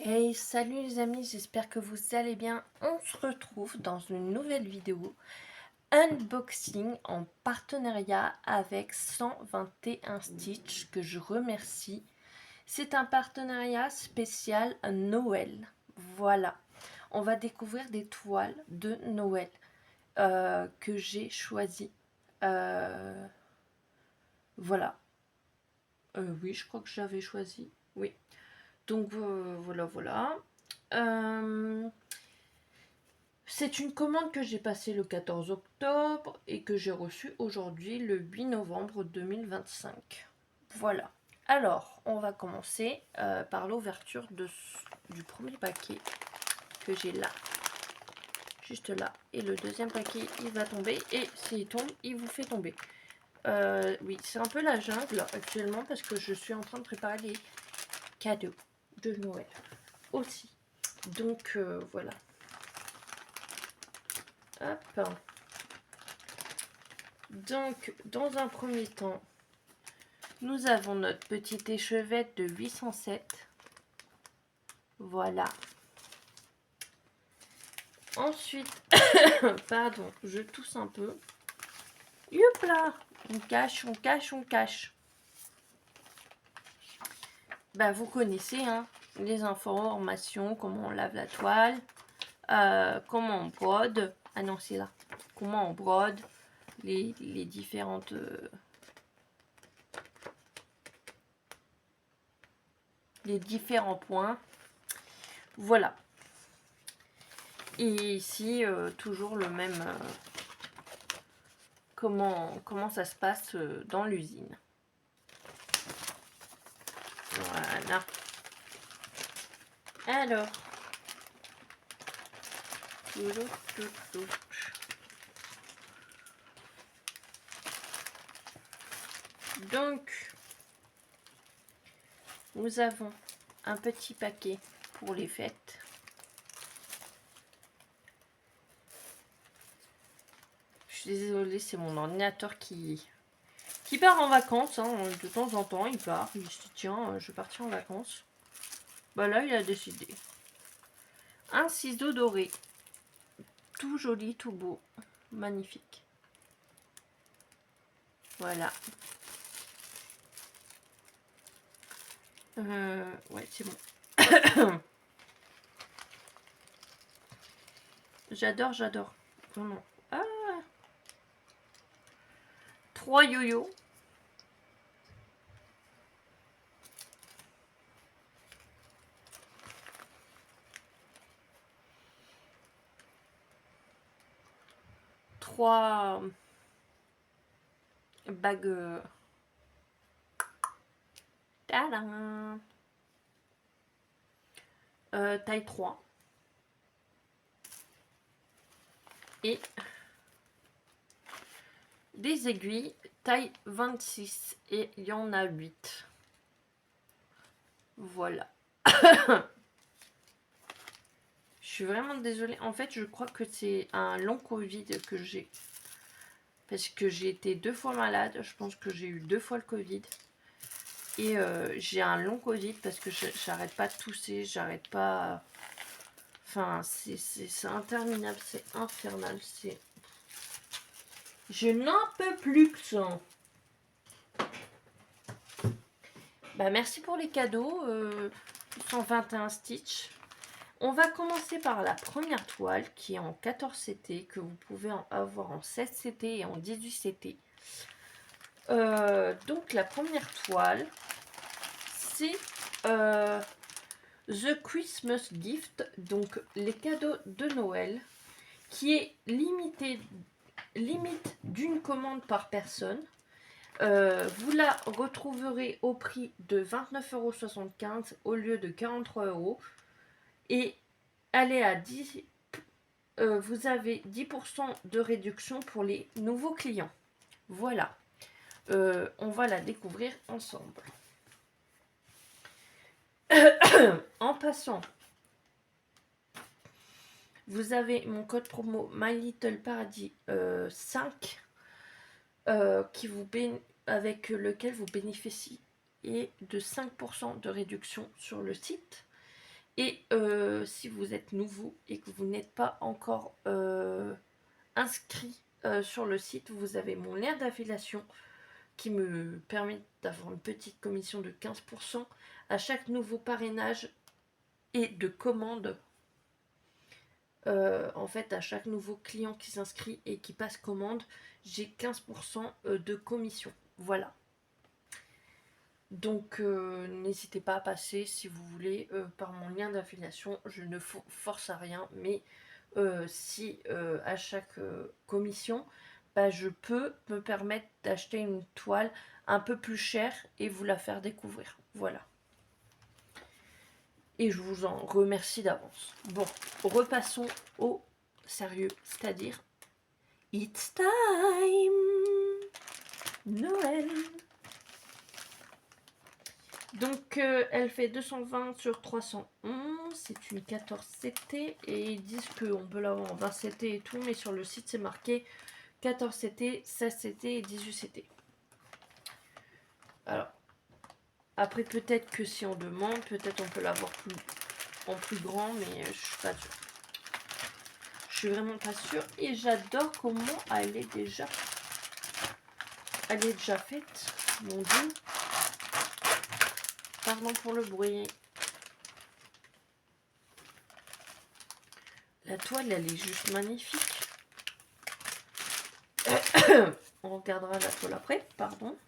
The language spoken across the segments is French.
Hey, salut les amis, j'espère que vous allez bien. On se retrouve dans une nouvelle vidéo unboxing en partenariat avec 121 Stitch que je remercie. C'est un partenariat spécial Noël. Voilà, on va découvrir des toiles de Noël que j'ai choisies. Voilà. Oui, je crois que j'avais choisi. Oui. Donc voilà. Euh, C'est une commande que j'ai passée le 14 octobre et que j'ai reçue aujourd'hui le 8 novembre 2025. Voilà. Alors, on va commencer par l'ouverture du premier paquet que j'ai là. Juste là. Et le deuxième paquet, il va tomber. Et s'il tombe, il vous fait tomber. Oui, c'est un peu la jungle actuellement parce que je suis en train de préparer les cadeaux de Noël aussi. Donc, voilà. Hop. Donc, dans un premier temps, nous avons notre petite échevette de 807. Voilà. Ensuite, pardon, je tousse un peu. Youp là. On cache, on cache, on cache. Bah, vous connaissez, hein, les informations, comment on lave la toile, comment on brode. Ah non, c'est là. Comment on brode, les différentes... les différents points. Voilà. Et ici, toujours le même... comment ça se passe dans l'usine. Voilà. Alors. Donc, nous avons un petit paquet pour les fêtes. Je suis désolée, c'est mon ordinateur qui part en vacances. Hein. De temps en temps, il part. Il se dit, tiens, je vais partir en vacances. Bah là, il a décidé. Un ciseau doré. Tout joli, tout beau. Magnifique. Voilà. Ouais, c'est bon. J'adore. Vraiment. Ah 3 yo-yo. Trois bagues. Tadam. Taille 3. Et des aiguilles taille 26. Et il y en a 8. Voilà. Je suis vraiment désolée. En fait, je crois que c'est un long Covid que j'ai. Parce que j'ai été 2 fois malade. Je pense que j'ai eu 2 fois le Covid. Et j'ai un long Covid parce que j'arrête pas de tousser. J'arrête pas... Enfin, c'est interminable. C'est infernal. C'est... Je n'en peux plus que ça. Bah, merci pour les cadeaux. 121 Stitch. On va commencer par la première toile qui est en 14 CT, que vous pouvez avoir en 16 CT et en 18 CT. Donc la première toile, c'est The Christmas Gift, donc les cadeaux de Noël, qui est limite d'une commande par personne. Vous la retrouverez au prix de 29,75 € au lieu de 43 €. Et elle est à 10... vous avez 10% de réduction pour les nouveaux clients. Voilà. On va la découvrir ensemble. En passant, vous avez mon code promo MyLittleParadis 5 avec lequel vous bénéficiez de 5% de réduction sur le site. Et si vous êtes nouveau et que vous n'êtes pas encore inscrit sur le site, vous avez mon lien d'affiliation qui me permet d'avoir une petite commission de 15% à chaque nouveau parrainage et de commande. En fait, à chaque nouveau client qui s'inscrit et qui passe commande, j'ai 15% de commission. Voilà. Donc, n'hésitez pas à passer si vous voulez par mon lien d'affiliation. Je ne force à rien, mais si à chaque commission, bah, je peux me permettre d'acheter une toile un peu plus chère et vous la faire découvrir. Voilà. Et je vous en remercie d'avance. Bon, repassons au sérieux, c'est-à-dire It's time Noël. Donc elle fait 220 sur 311, c'est une 14 CT et ils disent qu'on peut l'avoir en 20 CT et tout, mais sur le site c'est marqué 14 CT, 16 CT et 18 CT. Alors, après peut-être que si on demande, peut-être on peut l'avoir en plus grand, mais je suis pas sûre. Je suis vraiment pas sûre et j'adore comment elle est déjà faite, mon dieu. Pardon pour le bruit. La toile, elle est juste magnifique. On regardera la toile après, pardon.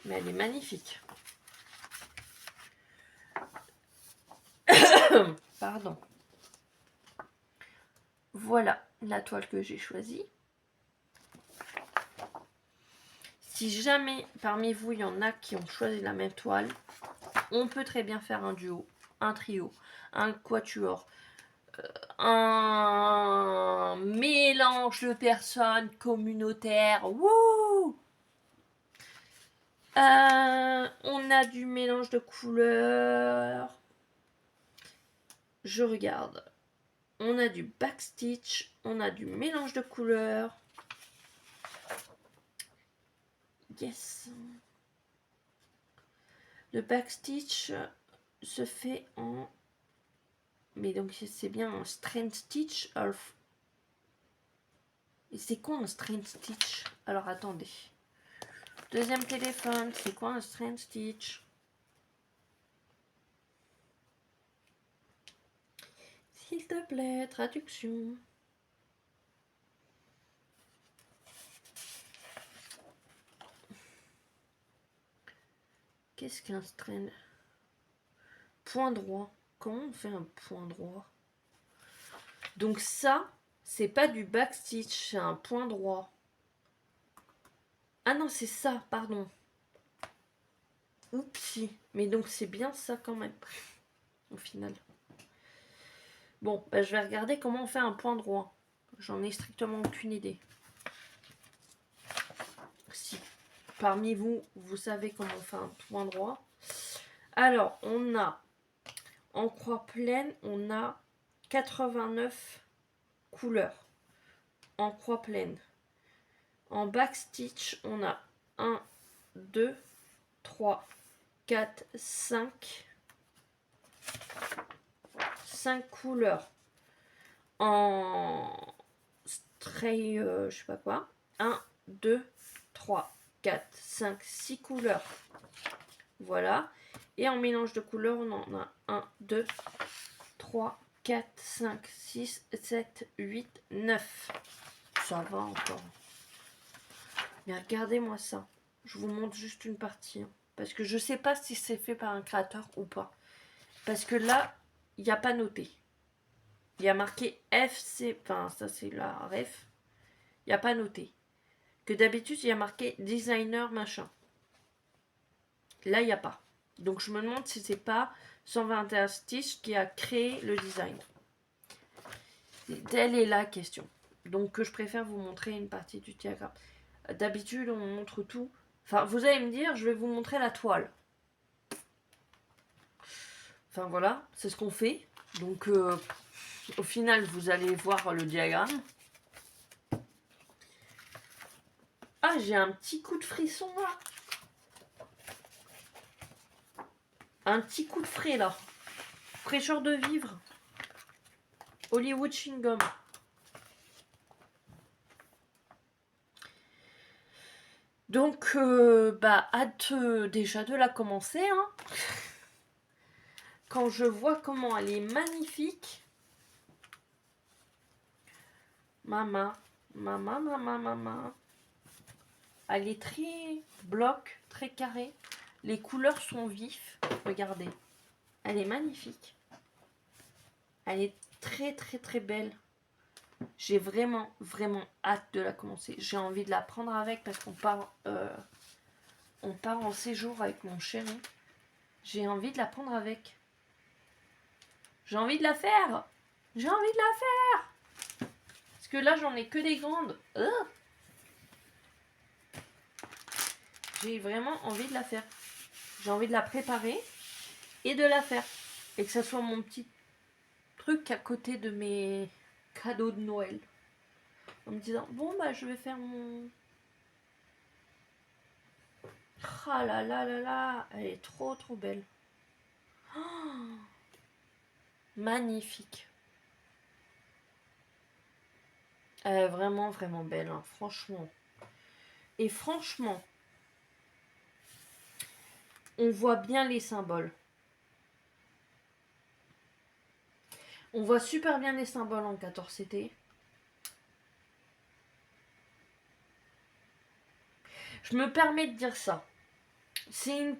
Mais elle est magnifique. Pardon. Voilà la toile que j'ai choisie. Si jamais parmi vous, il y en a qui ont choisi la même toile, on peut très bien faire un duo, un trio, un quatuor, un mélange de personnes communautaires. Wouh! On a du mélange de couleurs. Je regarde. On a du backstitch. On a du mélange de couleurs. Yes. Le backstitch se fait en... Mais donc c'est bien un strand stitch. Et c'est quoi un strand stitch? Alors attendez. Deuxième téléphone, c'est quoi un strand stitch? S'il te plaît, traduction. Qu'est-ce qu'un strand? Point droit. Comment on fait un point droit? Donc ça, c'est pas du backstitch, c'est un point droit. Ah non, c'est ça, pardon. Oupsie. Mais donc c'est bien ça quand même, au final. Bon, bah, je vais regarder comment on fait un point droit. J'en ai strictement aucune idée. Si parmi vous, vous savez comment on fait un point droit. Alors, on a, en croix pleine, on a 89 couleurs. En croix pleine. En backstitch, on a 1, 2, 3, 4, 5 couleurs. En stray, je sais pas quoi. 1, 2, 3, 4, 5, 6 couleurs. Voilà. Et en mélange de couleurs, on en a 1, 2, 3, 4, 5, 6, 7, 8, 9. Ça va encore. Mais regardez-moi ça. Je vous montre juste une partie. Hein, parce que je sais pas si c'est fait par un créateur ou pas. Parce que là, il n'y a pas noté. Il y a marqué FC. Enfin, ça c'est la ref. Il n'y a pas noté. Que d'habitude, il y a marqué designer machin. Là, il n'y a pas. Donc, je me demande si c'est pas 121 Stitch qui a créé le design. Telle est la question. Donc, je préfère vous montrer une partie du diagramme. D'habitude, on montre tout. Enfin, vous allez me dire, je vais vous montrer la toile. Enfin, voilà, c'est ce qu'on fait. Donc, au final, vous allez voir le diagramme. Ah, j'ai un petit coup de frisson là. Un petit coup de frais là. Fraîcheur de vivre. Hollywood Chewing Gum. Donc, hâte déjà de la commencer. Hein. Quand je vois comment elle est magnifique. Maman. Elle est très bloc, très carrée. Les couleurs sont vives. Regardez. Elle est magnifique. Elle est très très très belle. J'ai vraiment hâte de la commencer. J'ai envie de la prendre avec parce qu'on part en séjour avec mon chéri. J'ai envie de la prendre avec. J'ai envie de la faire. J'ai envie de la faire. Parce que là, j'en ai que des grandes. J'ai vraiment envie de la faire. J'ai envie de la préparer et de la faire. Et que ça soit mon petit truc à côté de mes cadeaux de Noël. En me disant, bon, je vais faire mon... Ah là là là là, elle est trop belle. Oh, magnifique. Elle est vraiment belle, hein, franchement. Et franchement, on voit bien les symboles. On voit super bien les symboles en 14CT. Je me permets de dire ça. C'est une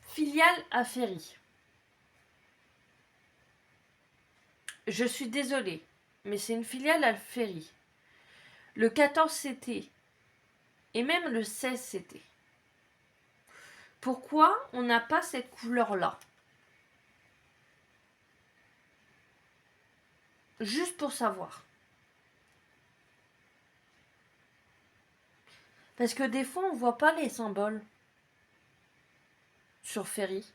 filiale à Ferry. Je suis désolée, mais c'est une filiale à Ferry. Le 14CT et même le 16CT. Pourquoi on n'a pas cette couleur-là? Juste pour savoir. Parce que des fois, on voit pas les symboles sur Ferry.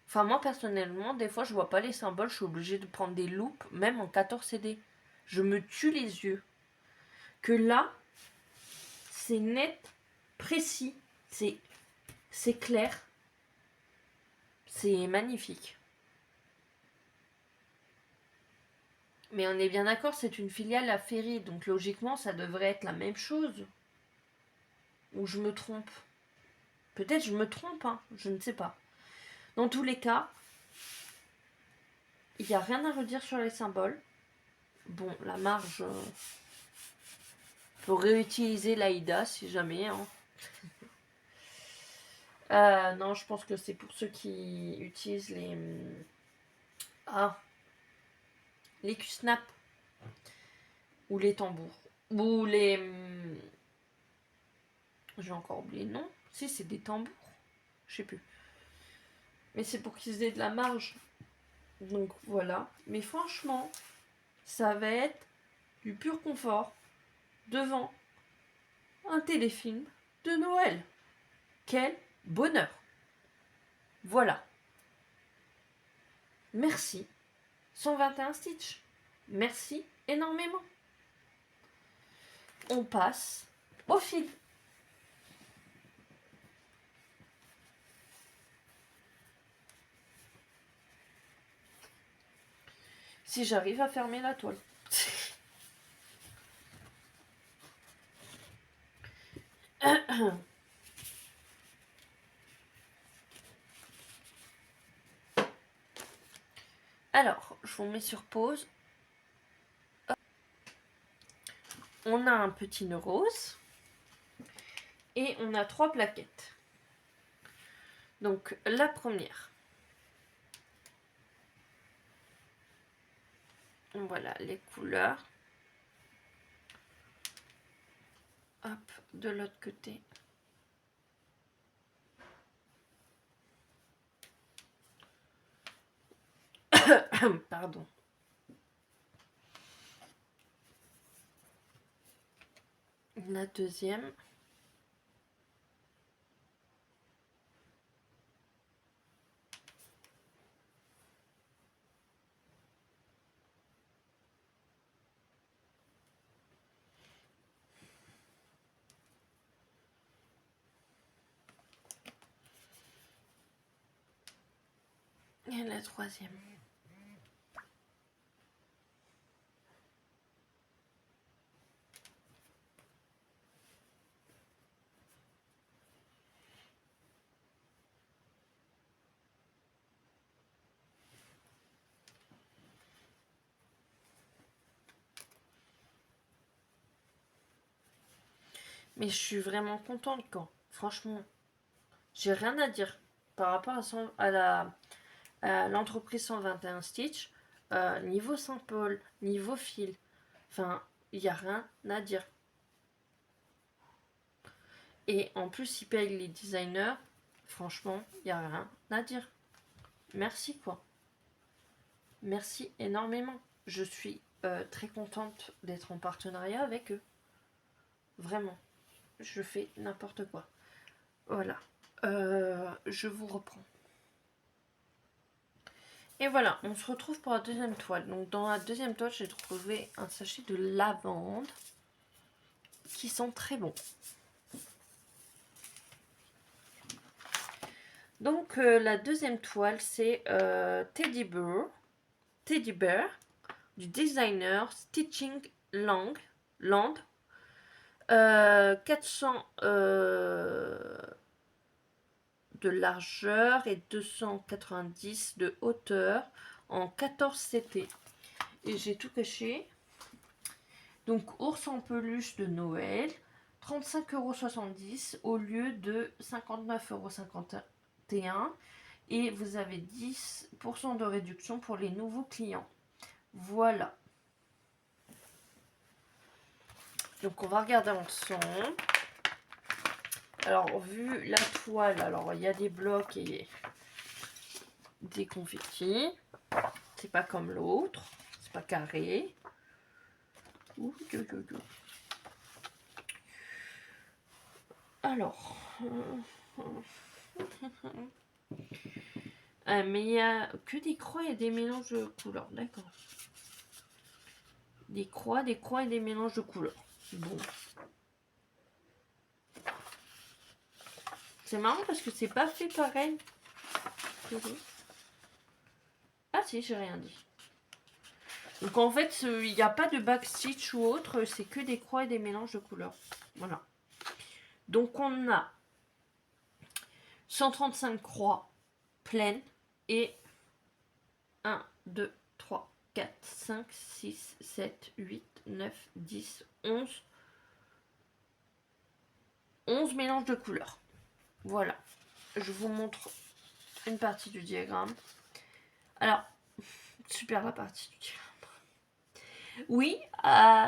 Enfin, moi, personnellement, des fois, je vois pas les symboles. Je suis obligée de prendre des loupes, même en 14CD. Je me tue les yeux. Que là, c'est net, précis, c'est clair. C'est magnifique. Mais on est bien d'accord, c'est une filiale à Ferry, donc logiquement, ça devrait être la même chose. Ou je me trompe? Peut-être je me trompe, hein, je ne sais pas. Dans tous les cas, il n'y a rien à redire sur les symboles. Bon, la marge... faut réutiliser l'AIDA si jamais. Hein. Non, je pense que c'est pour ceux qui utilisent les... les Q-Snap. Ou les tambours. Ou les... J'ai encore oublié le nom. Si, c'est des tambours. Je sais plus. Mais c'est pour qu'ils aient de la marge. Donc voilà. Mais franchement, ça va être du pur confort devant un téléfilm de Noël. Quel bonheur. Voilà. Merci. 121 Stitch. Merci énormément. On passe au fil. Si j'arrive à fermer la toile. Alors, je vous mets sur pause. On a un petit nœud rose. Et on a 3 plaquettes. Donc, la première. Voilà les couleurs. Hop, de l'autre côté. Pardon. La deuxième. Et la troisième. Mais je suis vraiment contente quand, franchement, j'ai rien à dire par rapport à l'entreprise 121 Stitch, niveau Saint-Paul, niveau fil, enfin, il n'y a rien à dire. Et en plus, ils payent les designers, franchement, il n'y a rien à dire. Merci quoi. Merci énormément. Je suis très contente d'être en partenariat avec eux. Vraiment. Je fais n'importe quoi. Voilà. Je vous reprends. Et voilà, on se retrouve pour la deuxième toile. Donc dans la deuxième toile, j'ai trouvé un sachet de lavande qui sent très bon. Donc la deuxième toile, c'est Teddy Bear du designer Stitching Land. 400 de largeur et 290 de hauteur en 14 CT. Et j'ai tout caché. Donc ours en peluche de Noël, 35,70 € au lieu de 59,51 €. Et vous avez 10% de réduction pour les nouveaux clients. Voilà. Donc on va regarder ensemble. Alors vu la toile, alors il y a des blocs et des confettis. C'est pas comme l'autre. C'est pas carré. Alors. Mais il n'y a que des croix et des mélanges de couleurs. D'accord. Des croix et des mélanges de couleurs. Bon. C'est marrant parce que c'est pas fait pareil. Ah si, j'ai rien dit. Donc en fait, il n'y a pas de backstitch ou autre, c'est que des croix et des mélanges de couleurs. Voilà. Donc on a 135 croix pleines et 1, 2, 3, 4, 5, 6, 7, 8, 9, 10, 11. 11 mélanges de couleurs. Voilà. Je vous montre une partie du diagramme. Alors, super la partie du diagramme. Oui,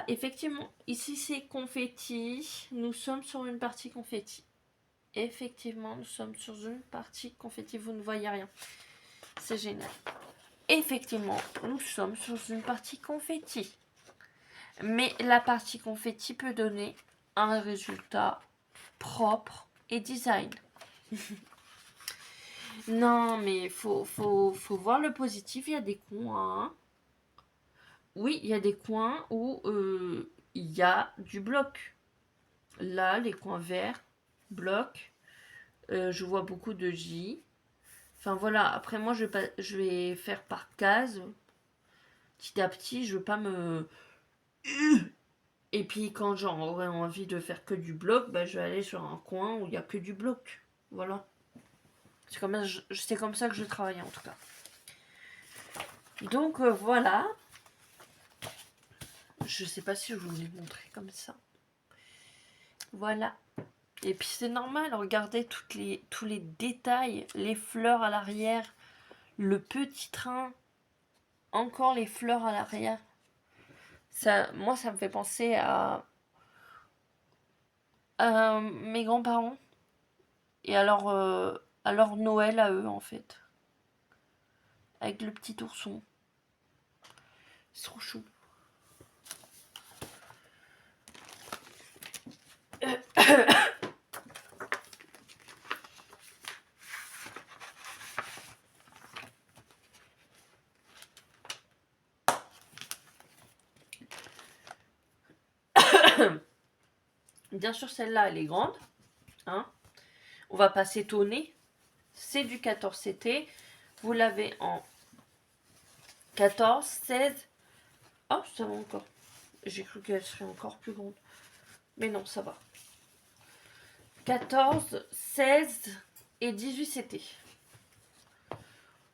effectivement, ici c'est confetti. Nous sommes sur une partie confetti. Effectivement, nous sommes sur une partie confetti. Vous ne voyez rien. C'est génial. Effectivement, nous sommes sur une partie confetti. Mais la partie confetti peut donner un résultat propre et design. Non, mais faut voir le positif. Il y a des coins. Oui, il y a des coins où il y a du bloc. Là, les coins verts, bloc. Je vois beaucoup de J. Enfin voilà, après moi je vais faire par case. Petit à petit, je veux pas me... Et puis quand j'aurai envie de faire que du bloc, bah, je vais aller sur un coin où il n'y a que du bloc. Voilà. C'est comme ça que je travaille en tout cas. Donc voilà. Je sais pas si je vous l'ai montré comme ça. Voilà. Et puis c'est normal, regardez tous les détails, les fleurs à l'arrière, le petit train, encore les fleurs à l'arrière. Moi, ça me fait penser à mes grands-parents et à leur Noël à eux en fait. Avec le petit ourson. C'est trop chou. Bien sûr, celle-là, elle est grande. Hein. On va pas s'étonner. C'est du 14 CT. Vous l'avez en 14, 16. Oh, ça va encore. J'ai cru qu'elle serait encore plus grande. Mais non, ça va. 14, 16 et 18 c'était.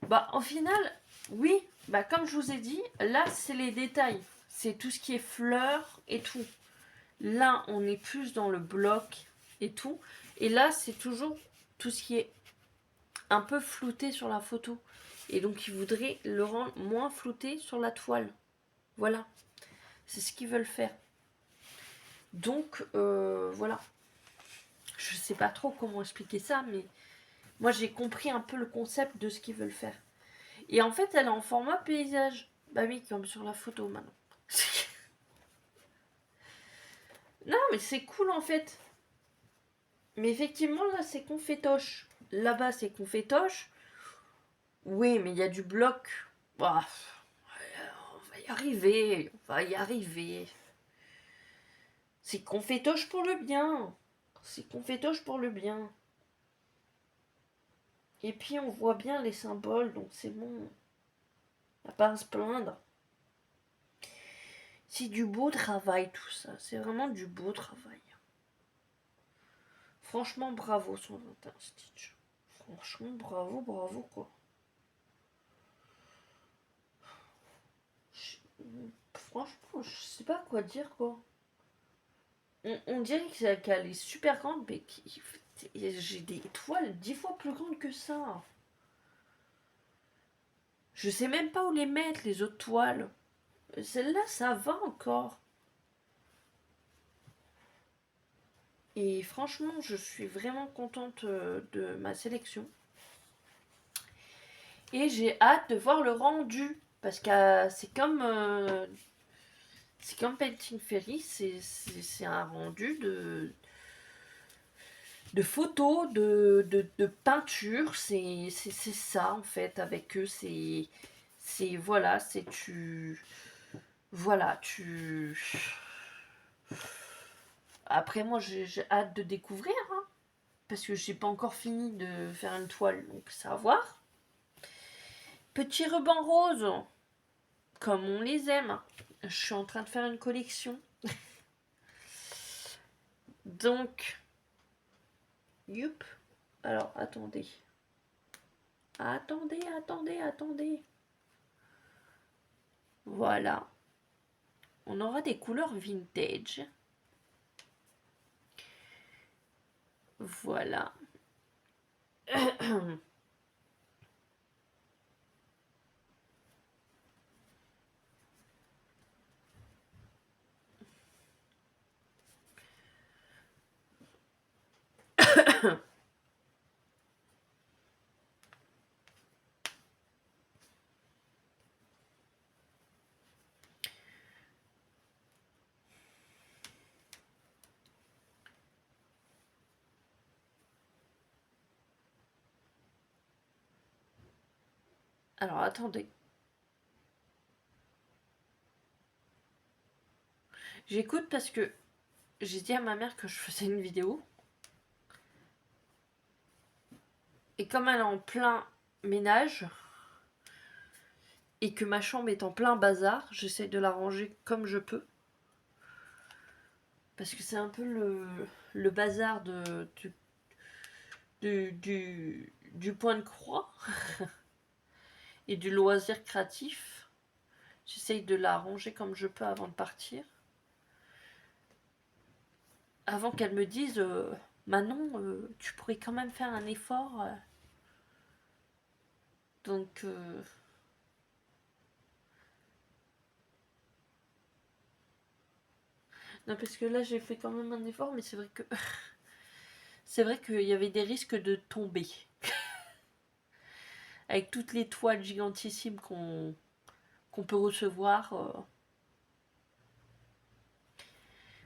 Bah, au final, oui. Bah, comme je vous ai dit, là, c'est les détails. C'est tout ce qui est fleurs et tout. Là, on est plus dans le bloc et tout. Et là, c'est toujours tout ce qui est un peu flouté sur la photo. Et donc, ils voudraient le rendre moins flouté sur la toile. Voilà. C'est ce qu'ils veulent faire. Donc, voilà. Je sais pas trop comment expliquer ça, mais moi, j'ai compris un peu le concept de ce qu'ils veulent faire. Et en fait, elle est en format paysage. Bah oui, comme sur la photo maintenant. Non, mais c'est cool en fait. Mais effectivement, là, c'est confétoche. Là-bas, c'est confétoche. Oui, mais il y a du bloc. Bah, on va y arriver. On va y arriver. C'est confétoche pour le bien. C'est confétoche pour le bien. Et puis, on voit bien les symboles, donc c'est bon. On va pas à se plaindre. C'est du beau travail, tout ça. C'est vraiment du beau travail. Franchement, bravo, 121 Stitch. Franchement, bravo, bravo, quoi. Franchement, je sais pas quoi dire, quoi. On dirait qu'elle est super grande, mais j'ai des toiles 10 fois plus grandes que ça. Je sais même pas où les mettre, les autres toiles. Celle-là, ça va encore. Et franchement, je suis vraiment contente de ma sélection. Et j'ai hâte de voir le rendu. Parce que c'est comme Painting Fairy, c'est un rendu de photos, de peinture. C'est ça en fait avec eux. Voilà, c'est tu. Voilà, tu. Après, moi, j'ai hâte de découvrir. Hein, parce que j'ai pas encore fini de faire une toile, donc ça va voir. Petit ruban rose, comme on les aime. Je suis en train de faire une collection. Donc, youp. Alors, attendez. Attendez. Voilà. On aura des couleurs vintage. Voilà. Alors, attendez. J'écoute parce que j'ai dit à ma mère que je faisais une vidéo. Et comme elle est en plein ménage et que ma chambre est en plein bazar, j'essaie de la ranger comme je peux. Parce que c'est un peu le bazar du point de croix et du loisir créatif. J'essaye de la ranger comme je peux avant de partir. Avant qu'elle me dise Manon, tu pourrais quand même faire un effort. Donc, non, parce que là, j'ai fait quand même un effort, mais c'est vrai que c'est vrai qu'il y avait des risques de tomber. Avec toutes les toiles gigantissimes qu'on peut recevoir.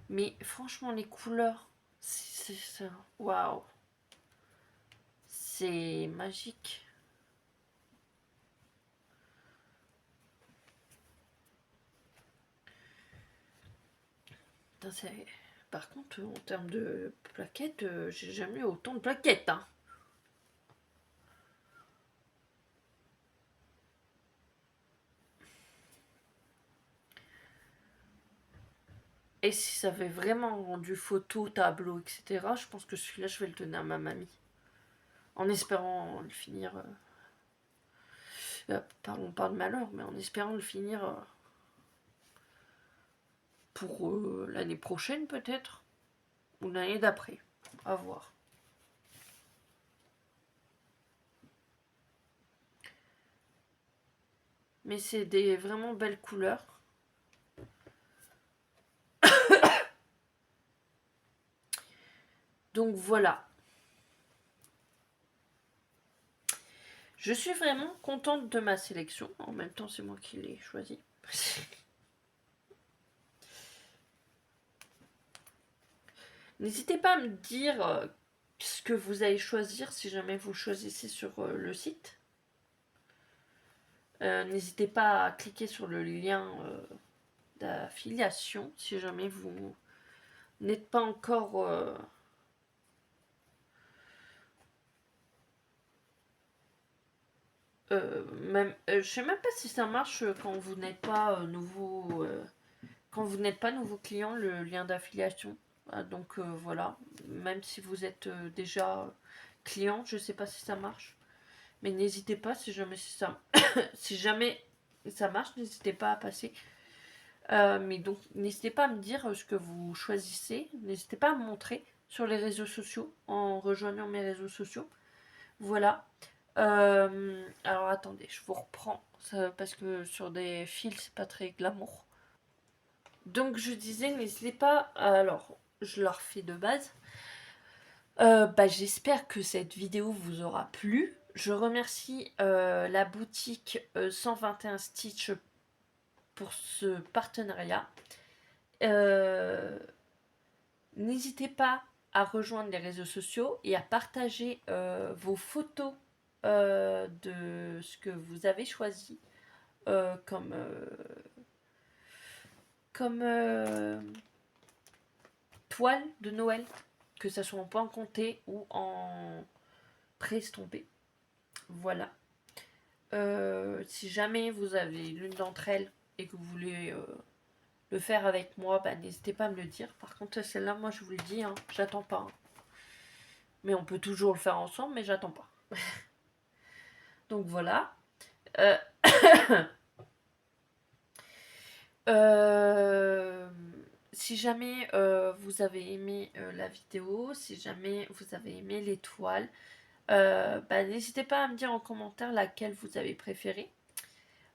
Mais franchement, les couleurs, c'est waouh. C'est magique. Par contre, en termes de plaquettes, j'ai jamais eu autant de plaquettes. Hein. Et si ça avait vraiment rendu photo, tableau, etc., je pense que celui-là, je vais le donner à ma mamie. En espérant le finir. Parlons pas de malheur, mais en espérant le finir pour l'année prochaine, peut-être. Ou l'année d'après. À voir. Mais c'est des vraiment belles couleurs. Donc voilà. Je suis vraiment contente de ma sélection. En même temps, c'est moi qui l'ai choisi. N'hésitez pas à me dire ce que vous allez choisir si jamais vous choisissez sur le site. N'hésitez pas à cliquer sur le lien d'affiliation si jamais vous n'êtes pas encore même je sais même pas si ça marche quand vous n'êtes pas nouveau quand vous n'êtes pas nouveau client, le lien d'affiliation. Donc voilà, même si vous êtes déjà client, je sais pas si ça marche, mais n'hésitez pas si jamais ça si jamais ça marche, n'hésitez pas à passer. Mais donc, n'hésitez pas à me dire ce que vous choisissez. N'hésitez pas à me montrer sur les réseaux sociaux en rejoignant mes réseaux sociaux. Voilà. Alors attendez, je vous reprends parce que sur des fils, c'est pas très glamour. Donc je disais, n'hésitez pas. Alors, je leur fais de base. J'espère que cette vidéo vous aura plu. Je remercie la boutique 121 Stitch pour ce partenariat. N'hésitez pas à rejoindre les réseaux sociaux et à partager vos photos de ce que vous avez choisi comme, toile de Noël, que ce soit en point compté ou en pré-estompé. Voilà. Si jamais vous avez l'une d'entre elles et que vous voulez le faire avec moi, n'hésitez pas à me le dire. Par contre, celle-là, moi je vous le dis, hein, j'attends pas. Hein. Mais on peut toujours le faire ensemble, mais j'attends pas. Donc voilà. Euh, si jamais vous avez aimé la vidéo, si jamais vous avez aimé l'étoile, n'hésitez pas à me dire en commentaire laquelle vous avez préféré.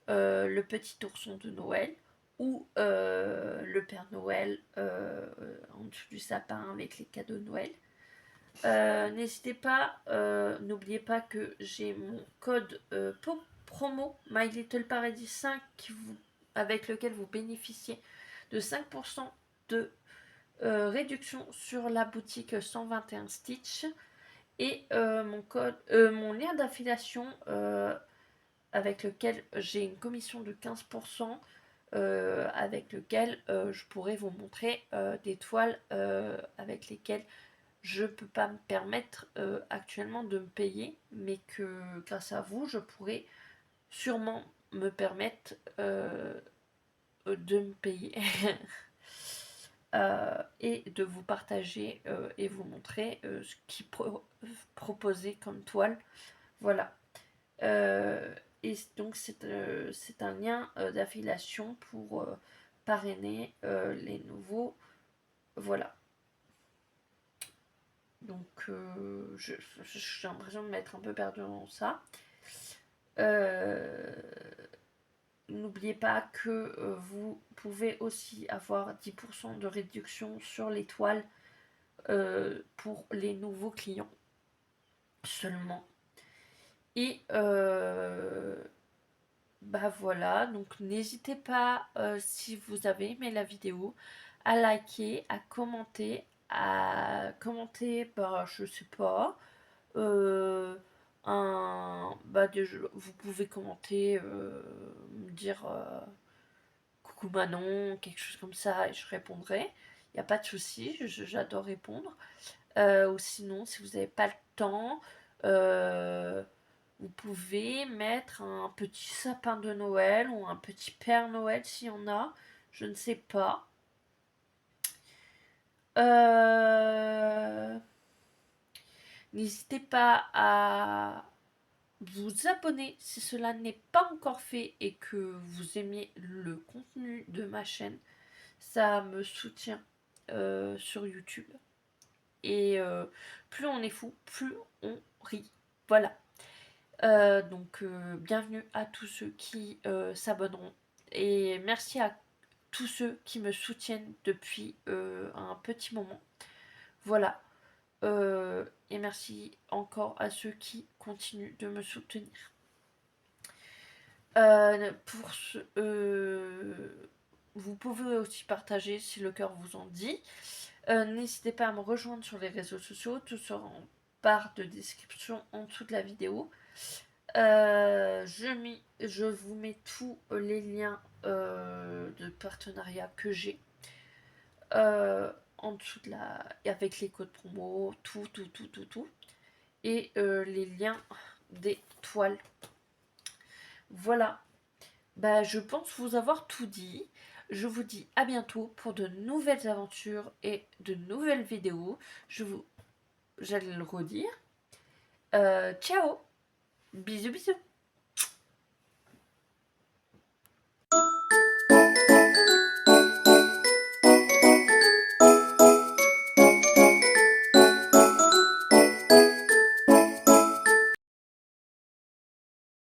Le petit ourson de Noël ou le Père Noël en dessous du sapin avec les cadeaux de Noël. N'hésitez pas, n'oubliez pas que j'ai mon code promo My Little Paradis 5 avec lequel vous bénéficiez de 5% de réduction sur la boutique 121 Stitch et mon lien d'affiliation avec lequel j'ai une commission de 15% avec lequel je pourrais vous montrer des toiles avec lesquelles je peux pas me permettre actuellement de me payer, mais que grâce à vous, je pourrais sûrement me permettre de me payer et de vous partager et vous montrer ce qui proposait comme toile. Voilà. Et donc c'est un lien d'affiliation pour parrainer les nouveaux. Voilà. Donc j'ai l'impression de m'être un peu perdue dans ça. N'oubliez pas que vous pouvez aussi avoir 10% de réduction sur les toiles pour les nouveaux clients seulement. Et voilà, donc n'hésitez pas si vous avez aimé la vidéo à liker, à commenter, je sais pas, vous pouvez commenter, me dire coucou Manon, quelque chose comme ça, et je répondrai. Il n'y a pas de souci, j'adore répondre. Ou sinon, si vous n'avez pas le temps, vous pouvez mettre un petit sapin de Noël ou un petit Père Noël s'il y en a. Je ne sais pas. N'hésitez pas à vous abonner si cela n'est pas encore fait et que vous aimiez le contenu de ma chaîne. Ça me soutient sur YouTube. Et plus on est fou, plus on rit. Voilà. Donc bienvenue à tous ceux qui s'abonneront. Et merci à tous ceux qui me soutiennent depuis un petit moment. Voilà. Et merci encore à ceux qui continuent de me soutenir. Vous pouvez aussi partager si le cœur vous en dit. N'hésitez pas à me rejoindre sur les réseaux sociaux, tout sera en barre de description en dessous de la vidéo. Je vous mets tous les liens de partenariat que j'ai en dessous de avec les codes promo, tout. Et les liens des toiles. Voilà. Bah, je pense vous avoir tout dit. Je vous dis à bientôt pour de nouvelles aventures et de nouvelles vidéos. J'allais le redire. Ciao. Bisous bisous.